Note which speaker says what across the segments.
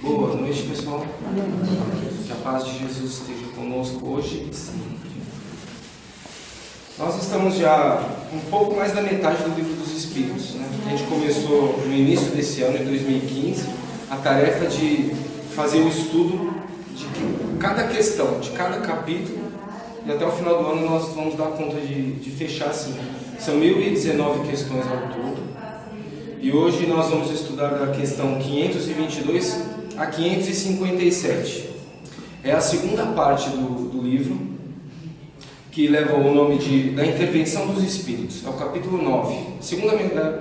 Speaker 1: Boa noite, pessoal. Que a paz de Jesus esteja conosco hoje e sempre. Nós estamos já um pouco mais da metade do Livro dos Espíritos, né? A gente começou no início desse ano, em 2015, a tarefa de fazer o estudo de cada questão, de cada capítulo, e até o final do ano nós vamos dar conta de fechar assim. São 1019 questões ao todo, e hoje nós vamos estudar da questão 522 a 557. É a segunda parte do livro, que leva o nome da intervenção dos espíritos. É o capítulo 9.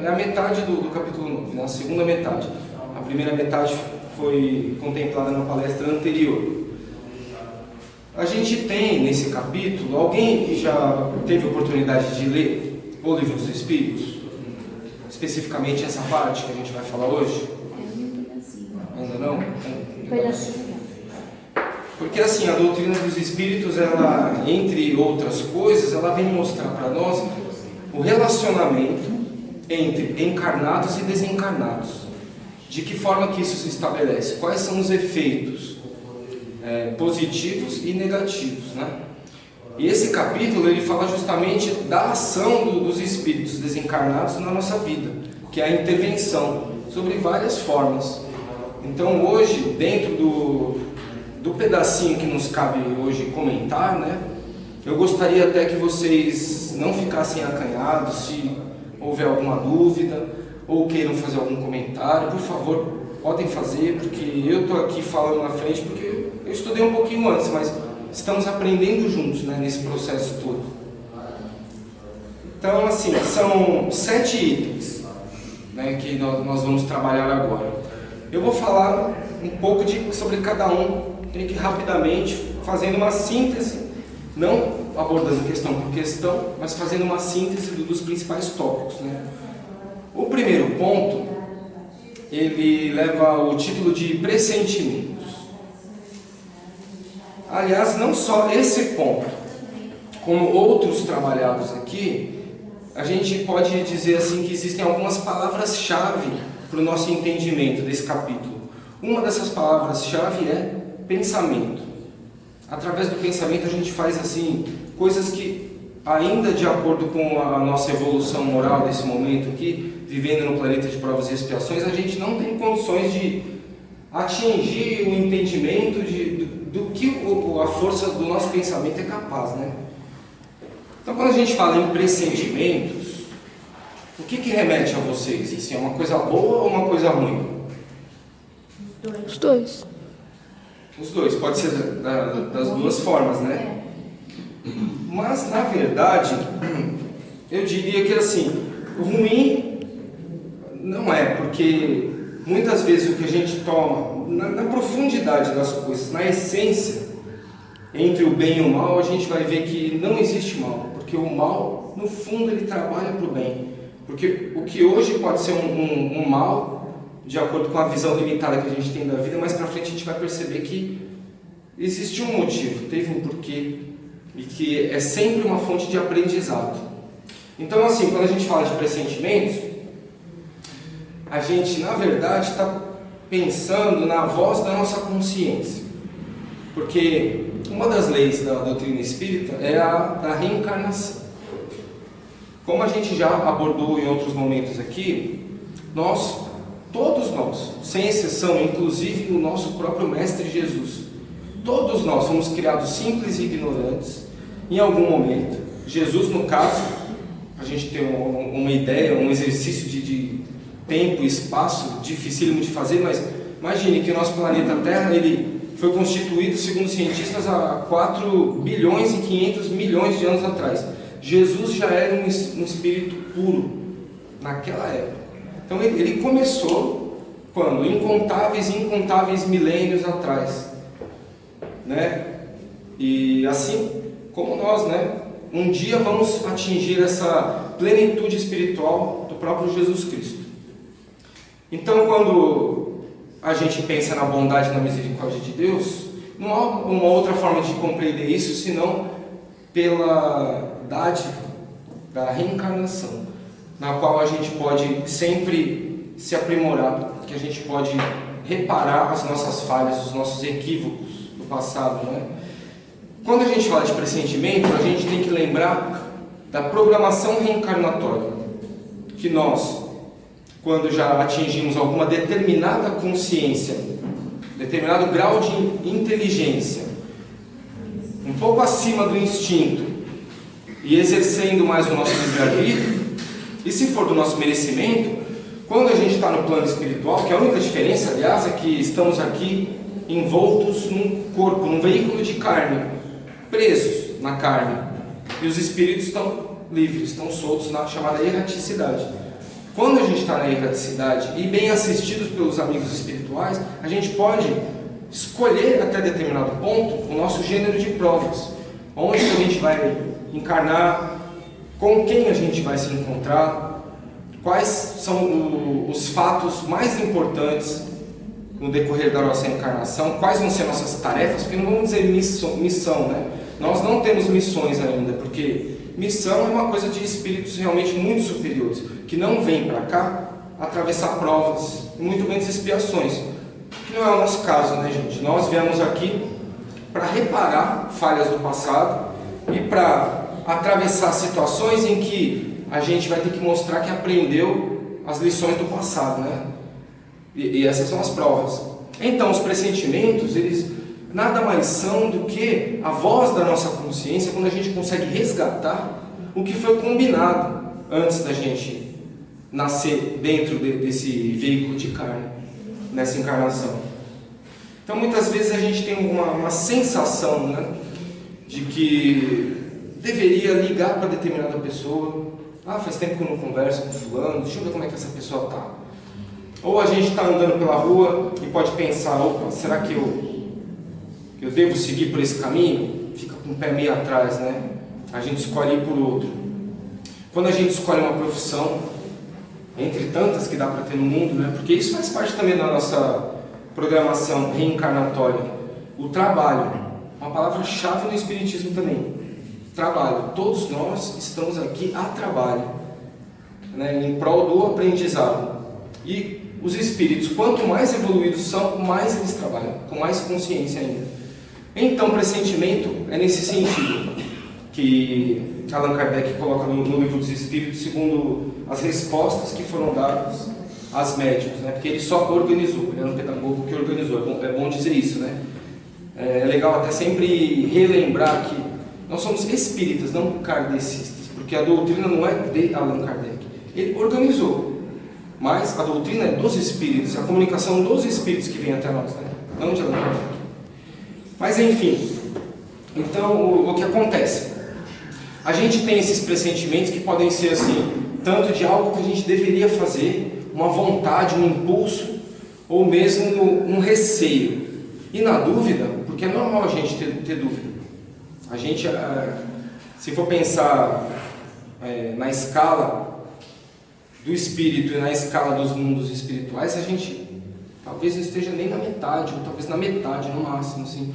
Speaker 1: É a metade do capítulo 9, né? A segunda metade. A primeira metade foi contemplada na palestra anterior. A gente tem nesse capítulo, alguém que já teve oportunidade de ler o Livro dos Espíritos? Especificamente essa parte que a gente vai falar hoje? Ainda não? Porque assim, a doutrina dos Espíritos, ela, entre outras coisas, ela vem mostrar para nós o relacionamento entre encarnados e desencarnados. De que forma que isso se estabelece? Quais são os efeitos positivos e negativos, né? E esse capítulo, ele fala justamente da ação dos espíritos desencarnados na nossa vida, que é a intervenção, sobre várias formas. Então hoje, dentro do pedacinho que nos cabe hoje comentar, né, eu gostaria até que vocês não ficassem acanhados, se houver alguma dúvida, ou queiram fazer algum comentário, por favor, podem fazer, porque eu estou aqui falando na frente, porque eu estudei um pouquinho antes, mas estamos aprendendo juntos, né, nesse processo todo. Então, assim, são 7 itens, né, que nós vamos trabalhar agora. Eu vou falar um pouco sobre cada um, tem que rapidamente, fazendo uma síntese, não abordando questão por questão, mas fazendo uma síntese dos principais tópicos, né? O primeiro ponto, ele leva o título de pressentimentos. Aliás, não só esse ponto, como outros trabalhados aqui, a gente pode dizer assim que existem algumas palavras-chave para o nosso entendimento desse capítulo. Uma dessas palavras-chave é pensamento. Através do pensamento a gente faz assim coisas que, ainda de acordo com a nossa evolução moral desse momento aqui, vivendo no planeta de provas e expiações, a gente não tem condições de atingir o entendimento do que a força do nosso pensamento é capaz, né? Então, quando a gente fala em pressentimentos, o que remete a vocês? Assim, é uma coisa boa ou uma coisa ruim?
Speaker 2: Os dois.
Speaker 1: Os dois, pode ser das duas formas, né? Mas, na verdade, eu diria que assim, o ruim não é, porque muitas vezes o que a gente toma, na profundidade das coisas, na essência, entre o bem e o mal, a gente vai ver que não existe mal, porque o mal, no fundo, ele trabalha para o bem. Porque o que hoje pode ser um mal, de acordo com a visão limitada que a gente tem da vida, mais para frente a gente vai perceber que existe um motivo, teve um porquê, e que é sempre uma fonte de aprendizado. Então, assim, quando a gente fala de pressentimentos, a gente, na verdade, está pensando na voz da nossa consciência. Porque uma das leis da doutrina espírita é a da reencarnação. Como a gente já abordou em outros momentos aqui, todos nós, sem exceção, inclusive o nosso próprio Mestre Jesus, todos nós somos criados simples e ignorantes em algum momento. Jesus, no caso, a gente tem uma ideia, um exercício de tempo e espaço dificílimo de fazer, mas imagine que o nosso planeta Terra, ele foi constituído, segundo os cientistas, há 4 bilhões e 500 milhões de anos atrás. Jesus já era um espírito puro naquela época. Então ele começou quando? Incontáveis e incontáveis milênios atrás, né? E assim como nós, né? Um dia vamos atingir essa plenitude espiritual do próprio Jesus Cristo. Então, quando a gente pensa na bondade e na misericórdia de Deus, não há uma outra forma de compreender isso senão pela dádiva da reencarnação, na qual a gente pode sempre se aprimorar, que a gente pode reparar as nossas falhas, os nossos equívocos do passado, né? Quando a gente fala de pressentimento, a gente tem que lembrar da programação reencarnatória, que nós, quando já atingimos alguma determinada consciência, determinado grau de inteligência, um pouco acima do instinto, e exercendo mais o nosso livre-arbítrio, e se for do nosso merecimento, quando a gente está no plano espiritual, que a única diferença, aliás, é que estamos aqui envoltos num corpo, num veículo de carne, presos na carne, e os espíritos estão livres, estão soltos na chamada erraticidade. Quando a gente está na erraticidade e bem assistidos pelos amigos espirituais, a gente pode escolher até determinado ponto o nosso gênero de provas, onde a gente vai encarnar, com quem a gente vai se encontrar, quais são os fatos mais importantes no decorrer da nossa encarnação, quais vão ser nossas tarefas, porque não vamos dizer missão, né? Nós não temos missões ainda, porque missão é uma coisa de espíritos realmente muito superiores, que não vêm para cá atravessar provas, muito menos expiações, que não é o nosso caso, né, gente? Nós viemos aqui para reparar falhas do passado e para atravessar situações em que a gente vai ter que mostrar que aprendeu as lições do passado, né? E essas são as provas. Então, os pressentimentos, eles nada mais são do que a voz da nossa consciência, quando a gente consegue resgatar o que foi combinado antes da gente nascer dentro desse veículo de carne, nessa encarnação. Então, muitas vezes a gente tem uma sensação, né, de que deveria ligar para determinada pessoa. Ah, faz tempo que eu não converso com fulano, deixa eu ver como é que essa pessoa está. Ou a gente está andando pela rua e pode pensar, opa, será que eu devo seguir por esse caminho? Fica com o pé meio atrás, né? A gente escolhe ir por outro. Quando a gente escolhe uma profissão, entre tantas que dá para ter no mundo, né? Porque isso faz parte também da nossa programação reencarnatória. O trabalho, uma palavra-chave no Espiritismo também. Trabalho. Todos nós estamos aqui a trabalho, né? Em prol do aprendizado. E os espíritos, quanto mais evoluídos são, mais eles trabalham, com mais consciência ainda. Então, pressentimento é nesse sentido que Allan Kardec coloca no Livro dos Espíritos, segundo as respostas que foram dadas às médiuns, né? Porque ele só organizou, ele era um pedagogo que organizou, é bom dizer isso, né? É legal até sempre relembrar que nós somos espíritas, não kardecistas, porque a doutrina não é de Allan Kardec, ele organizou, mas a doutrina é dos espíritos, a comunicação dos espíritos que vem até nós, né? Não de Allan Kardec. Mas enfim, então o que acontece? A gente tem esses pressentimentos que podem ser assim, tanto de algo que a gente deveria fazer, uma vontade, um impulso, ou mesmo um receio. E na dúvida, porque é normal a gente ter dúvida. A gente, se for pensar na escala do espírito e na escala dos mundos espirituais, a gente talvez não esteja nem na metade, ou talvez na metade no máximo, assim.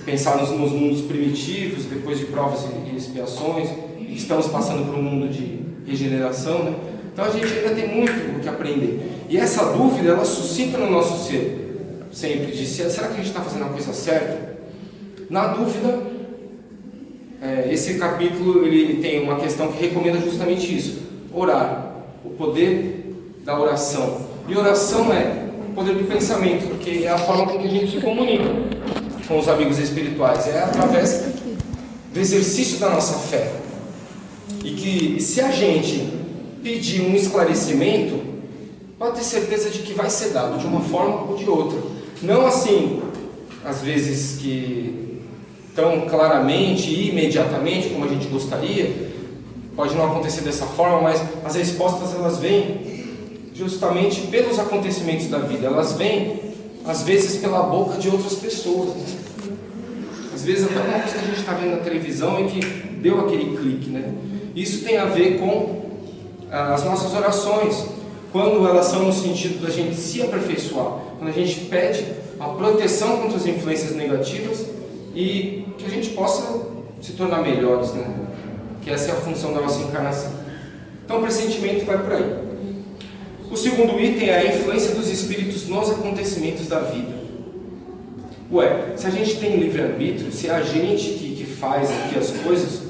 Speaker 1: Pensar nos mundos primitivos, depois de provas e expiações, e estamos passando por um mundo de regeneração, né? Então a gente ainda tem muito o que aprender. E essa dúvida, ela suscita no nosso ser, sempre, de será que a gente está fazendo a coisa certa? Na dúvida, esse capítulo ele tem uma questão que recomenda justamente isso: orar, o poder da oração. E oração é o poder do pensamento, porque é a forma com que a gente se comunica com os amigos espirituais, é através do exercício da nossa fé. E que se a gente pedir um esclarecimento, pode ter certeza de que vai ser dado de uma forma ou de outra. Não assim, às vezes, que tão claramente e imediatamente como a gente gostaria, pode não acontecer dessa forma, mas as respostas elas vêm justamente pelos acontecimentos da vida, elas vêm às vezes pela boca de outras pessoas, né? Às vezes até uma coisa que a gente está vendo na televisão e que deu aquele clique, né? Isso tem a ver com as nossas orações, quando elas são no sentido da gente se aperfeiçoar, quando a gente pede a proteção contra as influências negativas e que a gente possa se tornar melhores, né? Que essa é a função da nossa encarnação. Então o pressentimento vai por aí. O segundo item é a influência dos espíritos nos acontecimentos da vida. Ué, se a gente tem livre-arbítrio, se é a gente que faz aqui as coisas,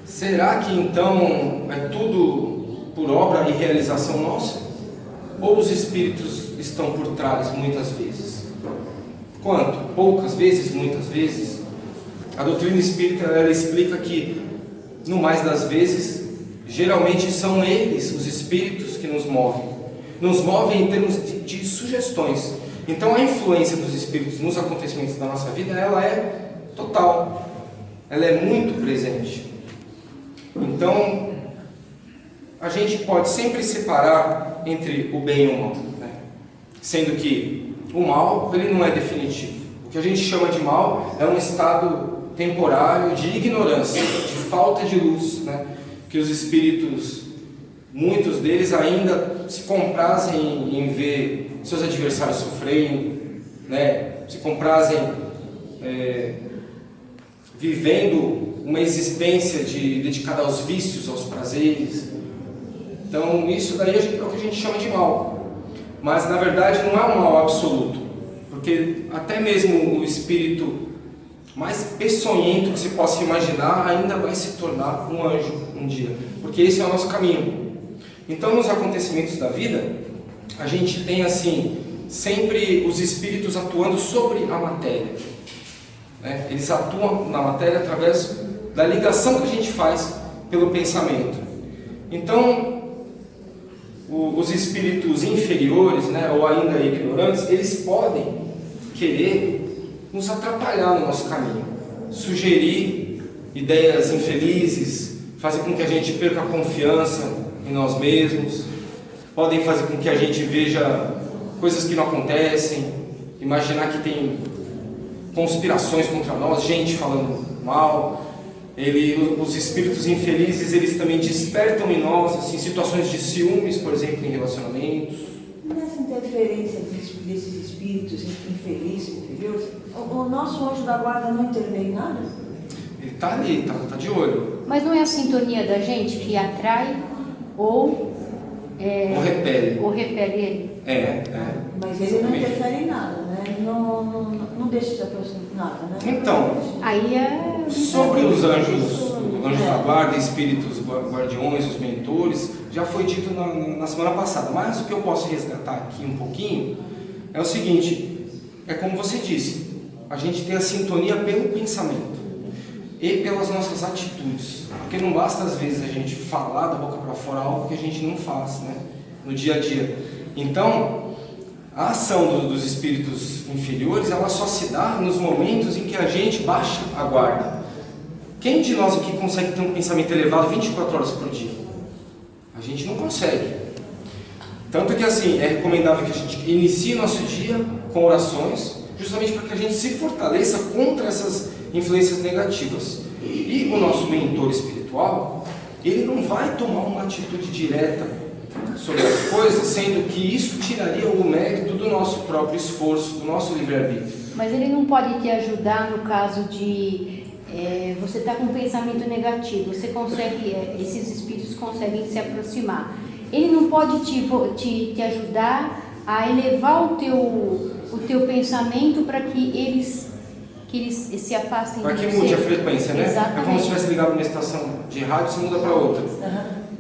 Speaker 1: será que então é tudo por obra e realização nossa? Ou os espíritos estão por trás muitas vezes? Quanto? Poucas vezes, muitas vezes? A doutrina espírita ela explica que, no mais das vezes, geralmente são eles, os espíritos, que nos movem em termos de sugestões. Então a influência dos espíritos nos acontecimentos da nossa vida, ela é total, ela é muito presente. Então a gente pode sempre separar entre o bem e o mal, né? Sendo que o mal, ele não é definitivo. O que a gente chama de mal é um estado temporário de ignorância, de falta de luz, né? Que os espíritos, muitos deles ainda se comprazem em ver seus adversários sofrendo, né? Se comprazem vivendo uma existência dedicada aos vícios, aos prazeres. Então isso daí é o que a gente chama de mal. Mas na verdade não é um mal absoluto, porque até mesmo o espírito mais peçonhento que se possa imaginar ainda vai se tornar um anjo um dia, porque esse é o nosso caminho. Então nos acontecimentos da vida a gente tem assim sempre os espíritos atuando sobre a matéria, né? Eles atuam na matéria através da ligação que a gente faz pelo pensamento. Então os espíritos inferiores, né, ou ainda ignorantes, eles podem querer nos atrapalhar no nosso caminho, sugerir ideias infelizes, fazer com que a gente perca a confiança em nós mesmos, podem fazer com que a gente veja coisas que não acontecem, imaginar que tem conspirações contra nós, gente falando mal. Os espíritos infelizes, eles também despertam em nós assim, situações de ciúmes, por exemplo, em relacionamentos.
Speaker 3: Nessa interferência desses espíritos infelizes, inferiores, o nosso anjo da guarda não intervém em nada?
Speaker 1: Ele está ali, está de olho.
Speaker 4: Mas não é a sintonia da gente que atrai ou repele ele?
Speaker 3: Mas ele não interfere em nada, né? Não deixa de aproximar nada, né?
Speaker 1: Então,
Speaker 4: aí
Speaker 1: sobre os anjos da guarda, espíritos guardiões, os mentores, já foi dito na semana passada, mas o que eu posso resgatar aqui um pouquinho é o seguinte: é como você disse, a gente tem a sintonia pelo pensamento e pelas nossas atitudes, porque não basta às vezes a gente falar da boca para fora algo que a gente não faz, né, no dia a dia. Então a ação dos espíritos inferiores, ela só se dá nos momentos em que a gente baixa a guarda. Quem de nós aqui consegue ter um pensamento elevado 24 horas por dia? A gente não consegue. Tanto que assim, é recomendável que a gente inicie nosso dia com orações, justamente para que a gente se fortaleça contra essas influências negativas. E o nosso mentor espiritual, ele não vai tomar uma atitude direta sobre as coisas, sendo que isso tiraria o mérito do nosso próprio esforço, do nosso livre-arbítrio.
Speaker 4: Mas ele não pode te ajudar no caso de você estar com um pensamento negativo, você consegue, esses espíritos conseguem se aproximar. Ele não pode te ajudar a elevar o teu pensamento para que eles se afastem de você.
Speaker 1: Para que mude a frequência, né?
Speaker 4: Exatamente.
Speaker 1: É como se tivesse ligado uma estação de rádio, você muda para outra.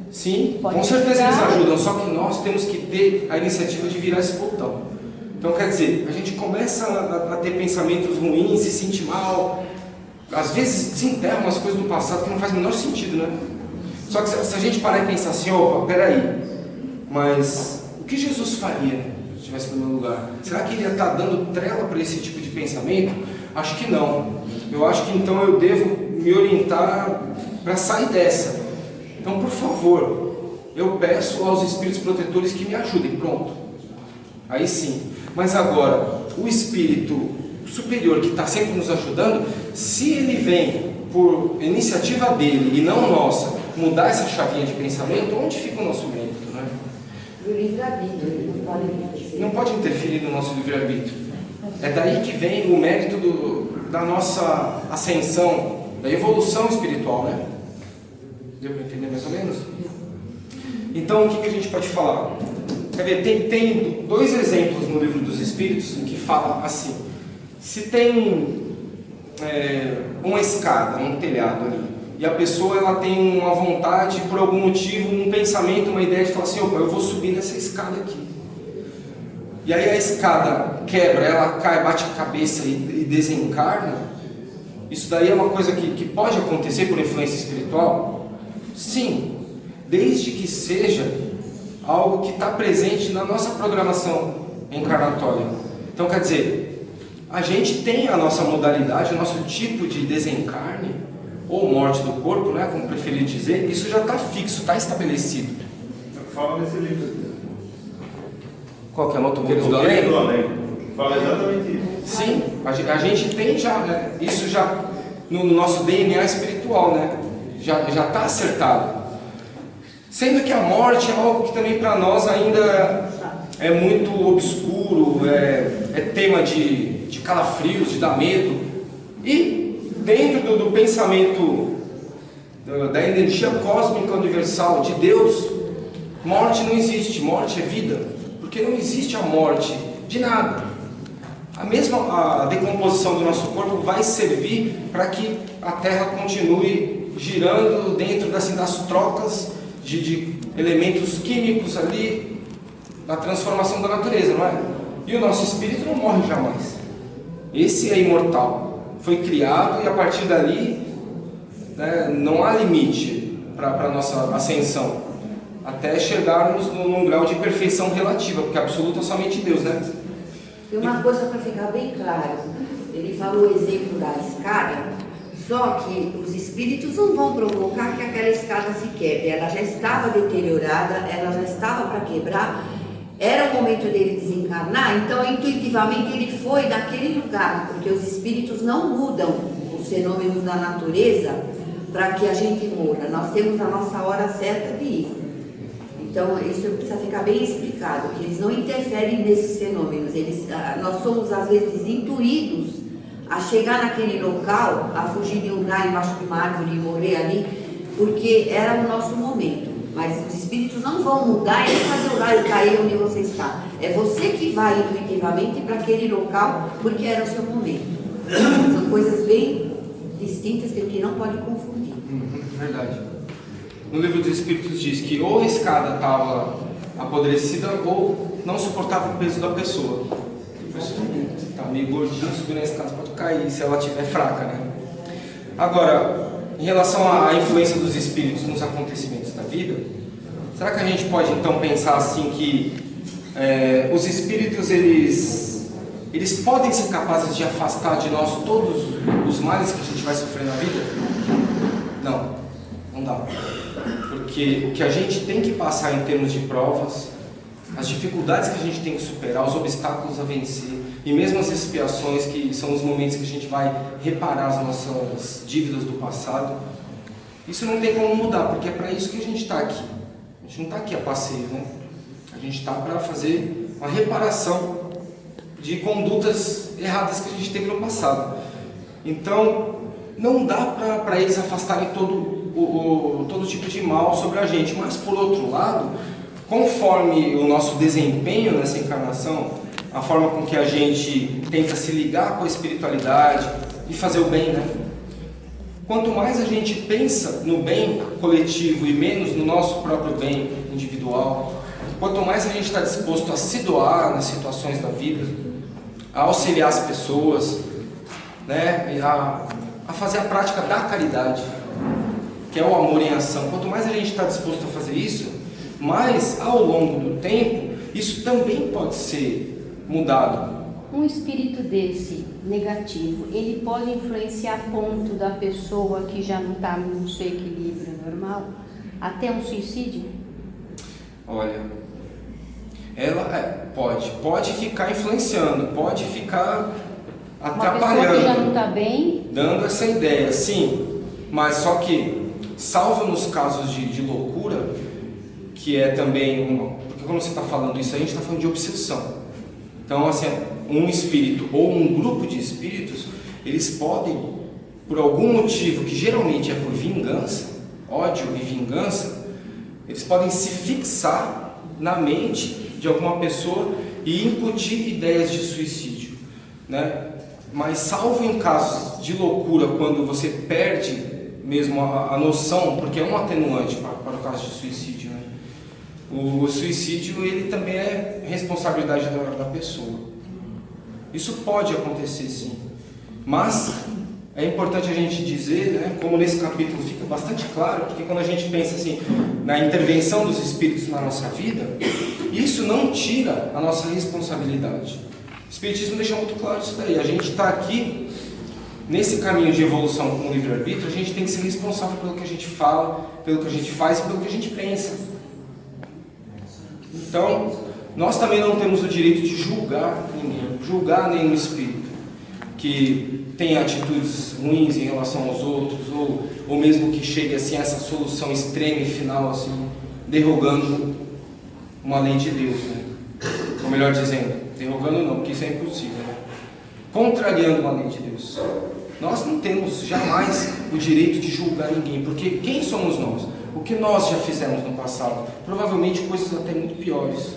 Speaker 1: Sim,
Speaker 4: pode
Speaker 1: com certeza
Speaker 4: ajudar.
Speaker 1: eles ajudam, só que nós temos que ter a iniciativa de virar esse botão. Então quer dizer, a gente começa a ter pensamentos ruins, se sentir mal, às vezes desenterra umas coisas do passado que não faz o menor sentido, né? Só que se a gente parar e pensar assim, opa, peraí, mas o que Jesus faria se estivesse no meu lugar? Será que ele ia estar dando trela para esse tipo de pensamento? Acho que não. Eu acho que então eu devo me orientar para sair dessa. Então, por favor, eu peço aos espíritos protetores que me ajudem, pronto. Aí sim. Mas agora, o espírito superior que está sempre nos ajudando, se ele vem por iniciativa dele e não nossa, mudar essa chavinha de pensamento, onde fica o nosso mérito, né?
Speaker 3: E o livre-arbítrio
Speaker 1: não pode interferir no nosso livre-arbítrio. É daí que vem o mérito da nossa ascensão, da evolução espiritual, né? Deu para entender mais ou menos? Então, o que a gente pode falar? Quer ver, tem dois exemplos no Livro dos Espíritos que falam assim. Se tem uma escada, um telhado ali, e a pessoa ela tem uma vontade, por algum motivo, um pensamento, uma ideia de falar assim, opa, eu vou subir nessa escada aqui. E aí a escada quebra, ela cai, bate a cabeça e desencarna. Isso daí é uma coisa que pode acontecer por influência espiritual? Sim, desde que seja algo que está presente na nossa programação encarnatória. Então, quer dizer, a gente tem a nossa modalidade, o nosso tipo de desencarne, ou morte do corpo, né, como preferir dizer, isso já está fixo, está estabelecido.
Speaker 5: Fala nesse livro.
Speaker 1: Qual que é? Motoqueiros do Além?
Speaker 5: Fala exatamente isso.
Speaker 1: Sim, a gente tem já, né, isso já no nosso DNA espiritual, né, já está acertado. Sendo que a morte é algo que também para nós ainda é muito obscuro, é tema de calafrios, de dar medo. E dentro do pensamento da energia cósmica universal de Deus, morte não existe, morte é vida, porque não existe a morte de nada. A decomposição do nosso corpo vai servir para que a Terra continue girando dentro das trocas de elementos químicos ali, na transformação da natureza, não é? E o nosso espírito não morre jamais. Esse é imortal. Foi criado e a partir dali, né, não há limite para a nossa ascensão. Até chegarmos num grau de perfeição relativa, porque absoluto é somente Deus, né?
Speaker 6: E uma coisa para ficar bem claro, ele falou o exemplo da escada, só que os espíritos não vão provocar que aquela escada se quebre, ela já estava deteriorada, ela já estava para quebrar, era o momento dele desencarnar, então intuitivamente ele foi daquele lugar, porque os espíritos não mudam os fenômenos da natureza para que a gente morra, nós temos a nossa hora certa de ir. Então isso precisa ficar bem explicado, que eles não interferem nesses fenômenos, nós somos às vezes intuídos a chegar naquele local, a fugir de um raio embaixo de uma árvore e morrer ali, porque era o nosso momento. Mas os espíritos não vão mudar e fazer o raio cair onde você está. É você que vai intuitivamente para aquele local, porque era o seu momento. São coisas bem distintas que a gente não pode confundir.
Speaker 1: Verdade. No Livro dos Espíritos diz que ou a escada estava apodrecida ou não suportava o peso da pessoa. Está meio gordinho, subir na escada pode cair se ela estiver fraca, né? Agora, em relação à influência dos espíritos nos acontecimentos da vida, será que a gente pode então pensar assim que os espíritos eles podem ser capazes de afastar de nós todos os males que a gente vai sofrer na vida? Não dá. Porque o que a gente tem que passar em termos de provas, as dificuldades que a gente tem que superar, os obstáculos a vencer, e mesmo as expiações, que são os momentos que a gente vai reparar as nossas dívidas do passado, isso não tem como mudar, porque é para isso que a gente está aqui. A gente não está aqui a passeio, né? A gente está para fazer uma reparação de condutas erradas que a gente teve no passado. Então, não dá para eles afastarem todo tipo de mal sobre a gente, mas por outro lado, conforme o nosso desempenho nessa encarnação, a forma com que a gente tenta se ligar com a espiritualidade e fazer o bem, né? Quanto mais a gente pensa no bem coletivo e menos no nosso próprio bem individual, quanto mais a gente está disposto a se doar nas situações da vida, a auxiliar as pessoas, né? A fazer a prática da caridade, que é o amor em ação. Quanto mais a gente está disposto a fazer isso, mais ao longo do tempo, isso também pode ser mudado.
Speaker 4: Um espírito desse, negativo, ele pode influenciar a ponto da pessoa que já não está no seu equilíbrio normal, até um suicídio?
Speaker 1: Olha, ela pode ficar influenciando, pode ficar atrapalhando.
Speaker 4: Uma pessoa que já não está bem,
Speaker 1: dando essa ideia, sim, mas só que, salvo nos casos de loucura, que é também porque quando você está falando isso, a gente está falando de obsessão. Então, assim, um espírito ou um grupo de espíritos, eles podem, por algum motivo, que geralmente é por vingança, ódio e vingança, Eles podem se fixar na mente de alguma pessoa e incutir ideias de suicídio, né? Mas salvo em casos de loucura, quando você perde mesmo a noção, porque é um atenuante para o caso de suicídio, né? O suicídio, ele também é responsabilidade da pessoa. Isso pode acontecer, sim. Mas é importante a gente dizer, né, como nesse capítulo fica bastante claro, porque quando a gente pensa assim, na intervenção dos espíritos na nossa vida, isso não tira a nossa responsabilidade. O Espiritismo deixa muito claro isso daí. A gente está aqui, nesse caminho de evolução com o livre-arbítrio, a gente tem que ser responsável pelo que a gente fala, pelo que a gente faz e pelo que a gente pensa. Então, nós também não temos o direito de julgar ninguém, julgar nenhum espírito que tem atitudes ruins em relação aos outros, ou mesmo que chegue assim, a essa solução extrema e final, assim, derrogando uma lei de Deus, né? Ou melhor dizendo, derrogando não, porque isso é impossível, né? Contrariando uma lei de Deus. Nós não temos jamais o direito de julgar ninguém, porque quem somos nós? O que nós já fizemos no passado? Provavelmente coisas até muito piores.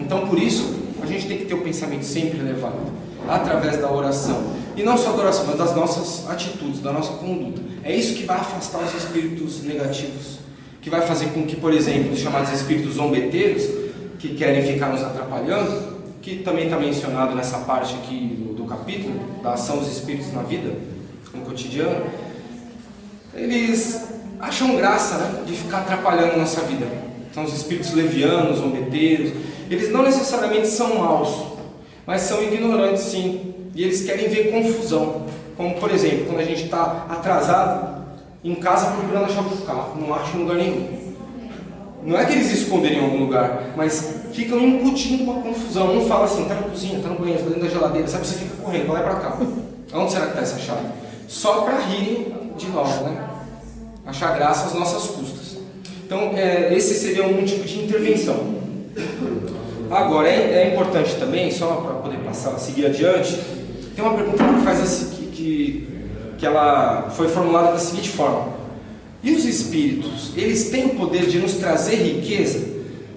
Speaker 1: Então, por isso, a gente tem que ter o pensamento sempre elevado, através da oração. E não só da oração, mas das nossas atitudes, da nossa conduta. É isso que vai afastar os espíritos negativos, que vai fazer com que, por exemplo, os chamados espíritos zombeteiros, que querem ficar nos atrapalhando, que também está mencionado nessa parte aqui do capítulo, da ação dos espíritos na vida, no cotidiano, eles acham graça, né, de ficar atrapalhando a nossa vida. São os espíritos levianos, zombeteiros. Eles não necessariamente são maus, mas são ignorantes, sim. E eles querem ver confusão. Como, por exemplo, quando a gente está atrasado em casa procurando a chave do carro, não acha em lugar nenhum. Não é que eles esconderem em algum lugar, mas ficam incutindo uma confusão. Um fala assim, está na cozinha, está no banheiro, está dentro da geladeira, sabe? Você fica correndo, vai para cá. Onde será que está essa chave? Só para rirem de nós, né? Achar graça às nossas custas. Então, esse seria um tipo de intervenção. Agora, é importante também, só para poder seguir adiante, tem uma pergunta que faz que ela foi formulada da seguinte forma: e os espíritos, eles têm o poder de nos trazer riqueza?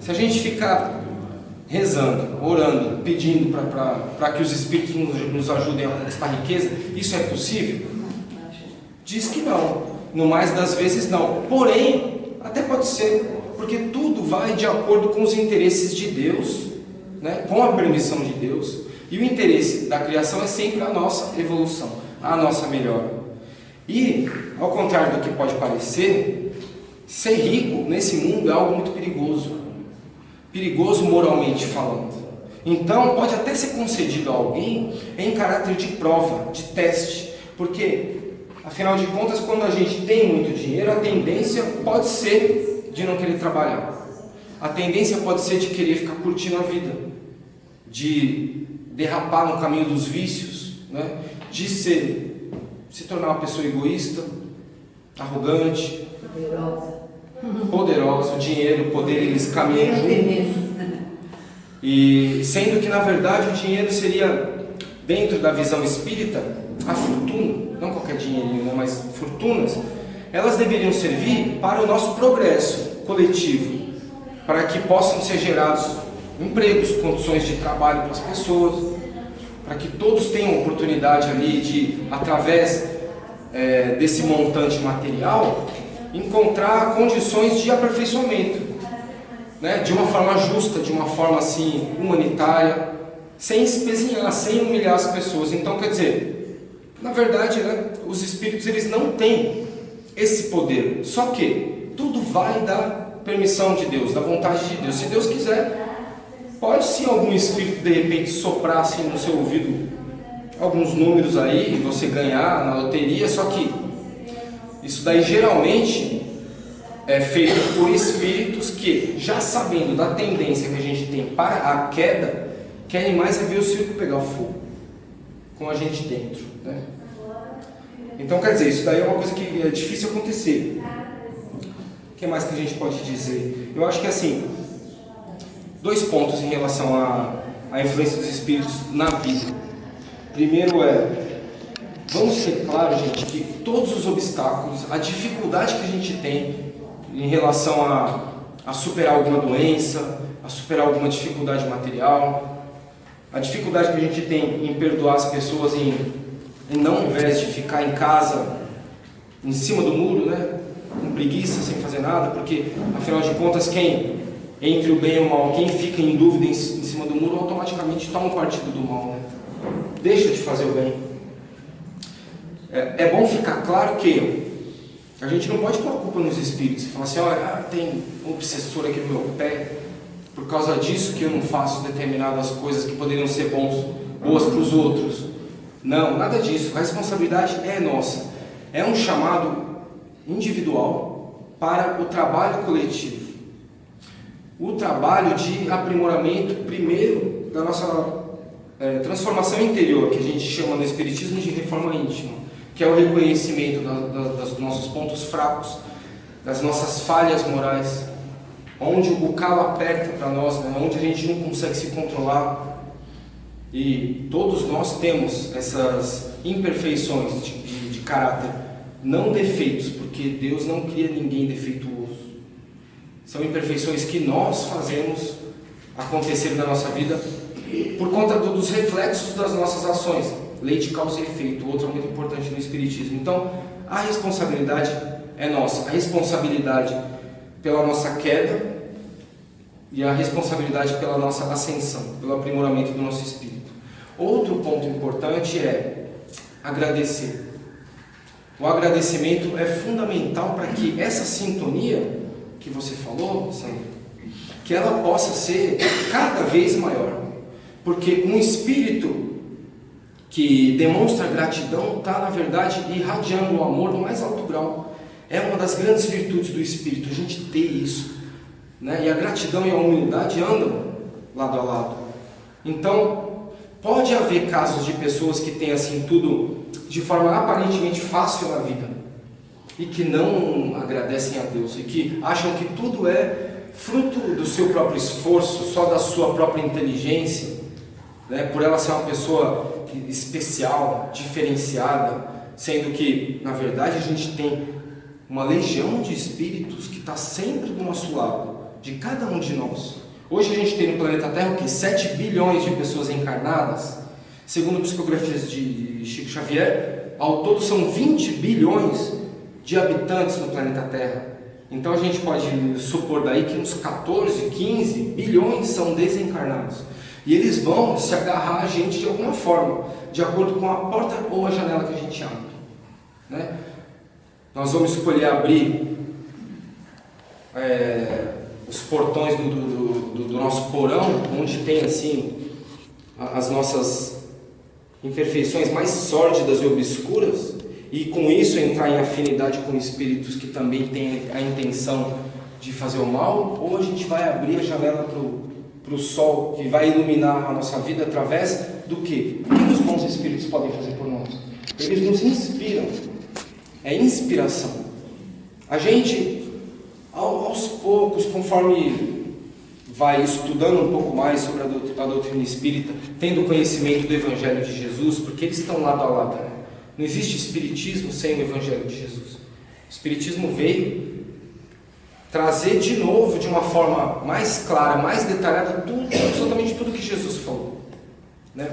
Speaker 1: Se a gente ficar rezando, orando, pedindo para que os espíritos nos ajudem a conquistar riqueza, isso é possível? Diz que não. No mais das vezes não. Porém, até pode ser, porque tudo vai de acordo com os interesses de Deus, né? Com a permissão de Deus. E o interesse da criação é sempre a nossa evolução, a nossa melhora. E, ao contrário do que pode parecer, ser rico nesse mundo é algo muito perigoso. Perigoso moralmente falando. Então, pode até ser concedido a alguém em caráter de prova, de teste. Porque, afinal de contas, quando a gente tem muito dinheiro, a tendência pode ser de não querer trabalhar. A tendência pode ser de querer ficar curtindo a vida, de derrapar no caminho dos vícios, né? De se tornar uma pessoa egoísta, arrogante, poderosa. O dinheiro e o poder, eles caminham juntos. E sendo que, na verdade, o dinheiro seria, dentro da visão espírita, a fortuna, não qualquer dinheirinho, né? Mas fortunas, elas deveriam servir para o nosso progresso coletivo, para que possam ser gerados empregos, condições de trabalho para as pessoas, para que todos tenham oportunidade ali de, através desse montante material, encontrar condições de aperfeiçoamento, né? De uma forma justa, de uma forma assim, humanitária, sem espezinhar, sem humilhar as pessoas. Então, quer dizer, na verdade, né, os espíritos, eles não têm esse poder, só que tudo vai da permissão de Deus, da vontade de Deus. Se Deus quiser, pode sim algum espírito de repente soprar assim no seu ouvido alguns números aí e você ganhar na loteria, só que isso daí geralmente é feito por espíritos que, já sabendo da tendência que a gente tem para a queda, querem mais é ver o circo pegar fogo com a gente dentro, né? Então, quer dizer, isso daí é uma coisa que é difícil acontecer. O que mais que a gente pode dizer? Eu acho que assim, 2 pontos em relação à influência dos espíritos na vida. Primeiro vamos ter claro, gente, que todos os obstáculos, a dificuldade que a gente tem em relação a superar alguma doença, a superar alguma dificuldade material, a dificuldade que a gente tem em perdoar as pessoas, em não, ao invés de ficar em casa, em cima do muro, né, com preguiça, sem fazer nada, porque, afinal de contas, quem, entre o bem e o mal, quem fica em dúvida em cima do muro, automaticamente toma partido do mal, né? Deixa de fazer o bem. É bom ficar claro que a gente não pode pôr a culpa nos espíritos e falar assim, olha, tem um obsessor aqui no meu pé, por causa disso que eu não faço determinadas coisas que poderiam ser boas para os outros. Não, nada disso. A responsabilidade é nossa. É um chamado individual para o trabalho coletivo. O trabalho de aprimoramento, primeiro, da nossa transformação interior, que a gente chama no Espiritismo de reforma íntima, que é o reconhecimento dos nossos pontos fracos, das nossas falhas morais, onde o calo aperta para nós, né? Onde a gente não consegue se controlar. E todos nós temos essas imperfeições de caráter, não defeitos, porque Deus não cria ninguém defeituoso. São imperfeições que nós fazemos acontecer na nossa vida por conta dos reflexos das nossas ações. Lei de causa e efeito, outra muito importante no Espiritismo. Então, a responsabilidade é nossa. A responsabilidade pela nossa queda e a responsabilidade pela nossa ascensão, pelo aprimoramento do nosso espírito. Outro ponto importante é agradecer. O agradecimento é fundamental para que essa sintonia que você falou, Sandra, que ela possa ser cada vez maior. Porque um espírito que demonstra gratidão está, na verdade, irradiando o amor no mais alto grau. É uma das grandes virtudes do espírito, a gente ter isso, né? E a gratidão e a humildade andam lado a lado. Então, pode haver casos de pessoas que têm assim tudo de forma aparentemente fácil na vida e que não agradecem a Deus e que acham que tudo é fruto do seu próprio esforço, só da sua própria inteligência, né? Por ela ser uma pessoa especial, diferenciada, sendo que, na verdade, a gente tem uma legião de espíritos que está sempre do nosso lado, de cada um de nós. Hoje a gente tem no planeta Terra o quê? 7 bilhões de pessoas encarnadas. Segundo psicografias de Chico Xavier, ao todo são 20 bilhões de habitantes no planeta Terra. Então a gente pode supor daí que uns 14, 15 bilhões são desencarnados. E eles vão se agarrar a gente de alguma forma, de acordo com a porta ou a janela que a gente abre, né? Nós vamos escolher abrir os portões do nosso porão, onde tem assim as nossas imperfeições mais sórdidas e obscuras, e com isso entrar em afinidade com espíritos que também têm a intenção de fazer o mal, ou a gente vai abrir a janela para o sol, que vai iluminar a nossa vida através do quê? O que os bons espíritos podem fazer por nós? Eles nos inspiram. É inspiração. A gente, aos poucos, conforme vai estudando um pouco mais sobre a doutrina espírita, tendo conhecimento do Evangelho de Jesus, porque eles estão lado a lado, né? Não existe espiritismo sem o Evangelho de Jesus. O espiritismo veio trazer de novo, de uma forma mais clara, mais detalhada, absolutamente tudo que Jesus falou, né?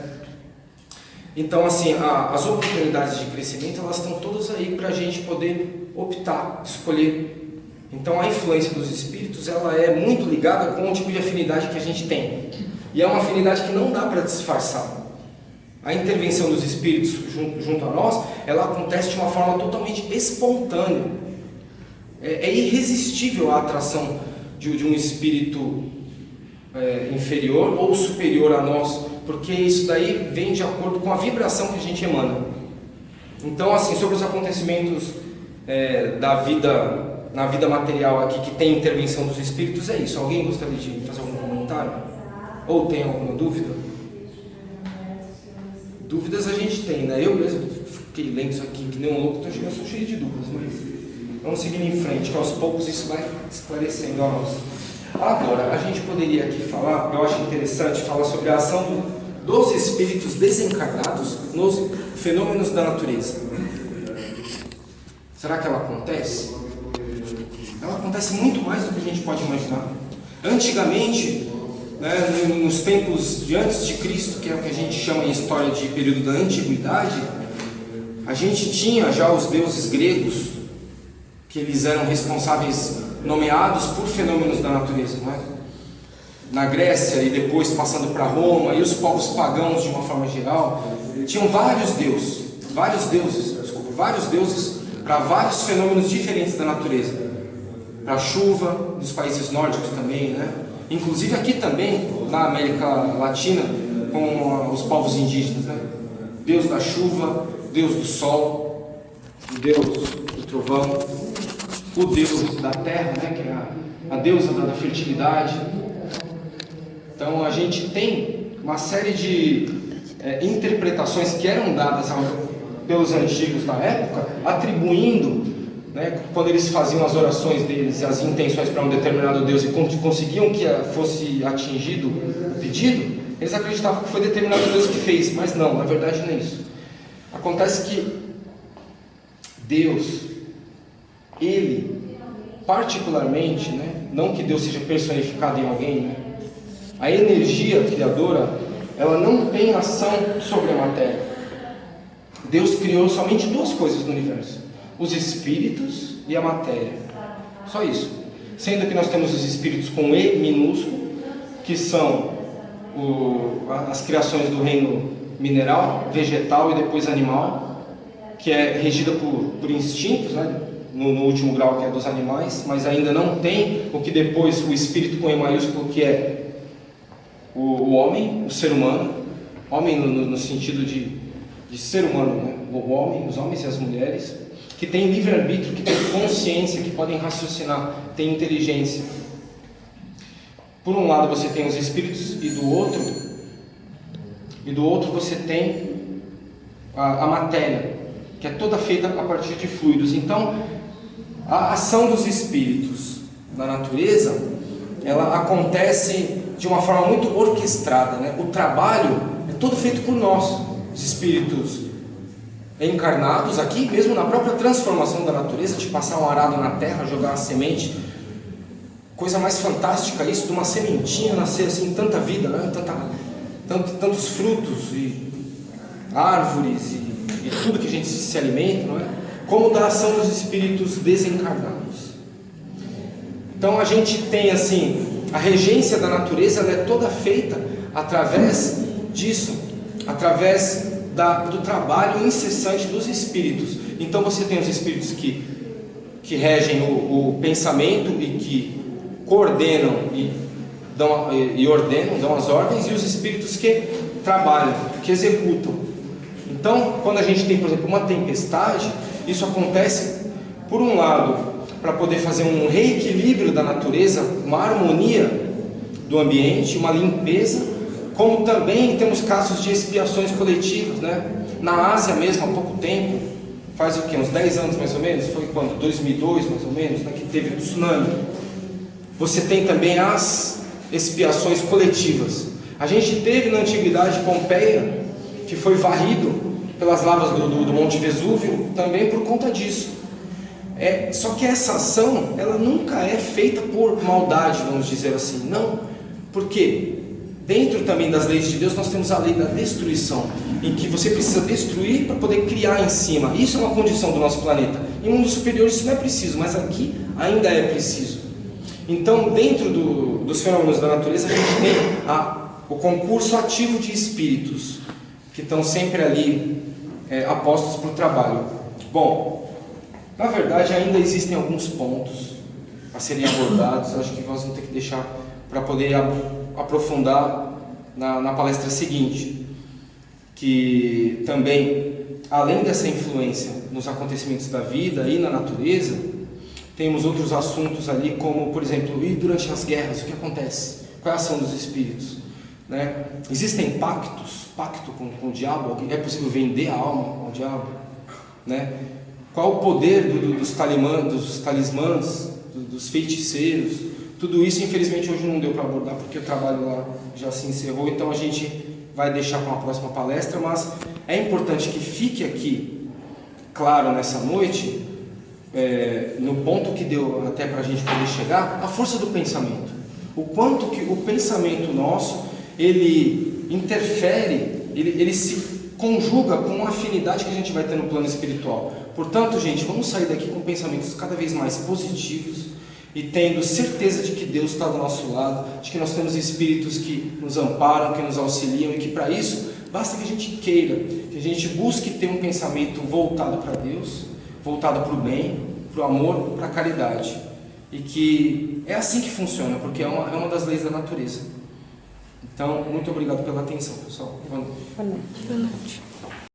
Speaker 1: Então, assim, as oportunidades de crescimento, elas estão todas aí para a gente poder optar, escolher. Então, a influência dos espíritos, ela é muito ligada com o tipo de afinidade que a gente tem. E é uma afinidade que não dá para disfarçar. A intervenção dos espíritos junto a nós, ela acontece de uma forma totalmente espontânea. É irresistível a atração de um espírito inferior ou superior a nós, porque isso daí vem de acordo com a vibração que a gente emana. Então, assim, sobre os acontecimentos da vida, na vida material aqui, que tem intervenção dos espíritos, é isso. Alguém gostaria de fazer algum comentário? Ou tem alguma dúvida? Dúvidas a gente tem, né? Eu mesmo fiquei lendo isso aqui, que nem um louco, estou cheio de dúvidas, mas vamos seguindo em frente, que aos poucos isso vai esclarecendo a nós. Agora, a gente poderia aqui falar, eu acho interessante, falar sobre a ação dos espíritos desencarnados nos fenômenos da natureza. Será que ela acontece? ela acontece muito mais do que a gente pode imaginar. Antigamente, né, nos tempos de antes de Cristo, que é o que a gente chama em história de período da antiguidade, a gente tinha já os deuses gregos, que eles eram responsáveis, nomeados por fenômenos da natureza, não é? Na Grécia e depois passando para Roma, e os povos pagãos de uma forma geral, tinham vários deuses para vários fenômenos diferentes da natureza. Para a chuva, nos países nórdicos também, né? Inclusive aqui também, na América Latina, com os povos indígenas, né? Deus da chuva, Deus do sol, o Deus do trovão, o Deus da terra, né? Que é a deusa da fertilidade. Então a gente tem uma série de interpretações que eram dadas pelos antigos na época, atribuindo, né, quando eles faziam as orações deles e as intenções para um determinado Deus e conseguiam que fosse atingido o pedido, eles acreditavam que foi determinado Deus que fez, mas não, na verdade não é isso. Acontece que Deus, Ele particularmente, né, não que Deus seja personificado em alguém, né, a energia criadora, ela não tem ação sobre a matéria. Deus criou somente duas coisas no universo: os espíritos e a matéria. Só isso. Sendo que nós temos os espíritos com E minúsculo, que são as criações do reino mineral, vegetal e depois animal, que é regida por instintos, né? No último grau, que é dos animais, mas ainda não tem o que depois o espírito com E maiúsculo, que é o homem, o ser humano. Homem no sentido de ser humano, né? O homem, os homens e as mulheres, que tem livre-arbítrio, que tem consciência, que podem raciocinar, tem inteligência. Por um lado você tem os espíritos e do outro você tem a matéria, que é toda feita a partir de fluidos. Então, a ação dos espíritos na natureza, ela acontece de uma forma muito orquestrada, né? O trabalho é todo feito por nós, os espíritos encarnados aqui, mesmo na própria transformação da natureza, de passar um arado na terra, jogar uma semente. Coisa mais fantástica isso, de uma sementinha nascer assim, tanta vida, né? Tantos frutos e árvores e tudo que a gente se alimenta, não é? Como da ação dos espíritos desencarnados. Então a gente tem assim, a regência da natureza, ela é toda feita através disso, através do trabalho incessante dos espíritos. Então você tem os espíritos que regem o pensamento e que coordenam e ordenam, dão as ordens, e os espíritos que trabalham, que executam. Então, quando a gente tem, por exemplo, uma tempestade, isso acontece, por um lado, para poder fazer um reequilíbrio da natureza, uma harmonia do ambiente, uma limpeza, como também temos casos de expiações coletivas, né? Na Ásia mesmo, há pouco tempo, faz o quê? Uns 10 anos mais ou menos, foi quando? 2002 mais ou menos, né? Que teve o tsunami. Você tem também as expiações coletivas. A gente teve na antiguidade Pompeia, que foi varrido pelas lavas do Monte Vesúvio, também por conta disso. Só que essa ação, ela nunca é feita por maldade, vamos dizer assim, não. Por quê? Dentro também das leis de Deus nós temos a lei da destruição, em que você precisa destruir para poder criar em cima. Isso é uma condição do nosso planeta. Em mundos superiores isso não é preciso, mas aqui ainda é preciso. Então, dentro dos fenômenos da natureza, a gente tem o concurso ativo de espíritos, que estão sempre ali apostos para o trabalho. Bom, na verdade ainda existem alguns pontos a serem abordados. Acho que nós vamos ter que deixar para poder aprofundar na palestra seguinte, que também, além dessa influência nos acontecimentos da vida e na natureza, temos outros assuntos ali, como, por exemplo, e durante as guerras, o que acontece? Qual é a ação dos espíritos? Né? Existem pacto com o diabo? É possível vender a alma ao diabo? Né? Qual o poder dos talismãs, dos feiticeiros? Tudo isso, infelizmente, hoje não deu para abordar, porque o trabalho lá já se encerrou, então a gente vai deixar para uma próxima palestra, mas é importante que fique aqui claro nessa noite no ponto que deu até para a gente poder chegar, a força do pensamento. O quanto que o pensamento nosso, ele interfere, ele se conjuga com a afinidade que a gente vai ter no plano espiritual. Portanto, gente, vamos sair daqui com pensamentos cada vez mais positivos e tendo certeza de que Deus está do nosso lado, de que nós temos espíritos que nos amparam, que nos auxiliam e que para isso basta que a gente queira, que a gente busque ter um pensamento voltado para Deus, voltado para o bem, para o amor, para a caridade. E que é assim que funciona, porque é uma das leis da natureza. Então, muito obrigado pela atenção, pessoal. Boa noite.
Speaker 2: Boa noite.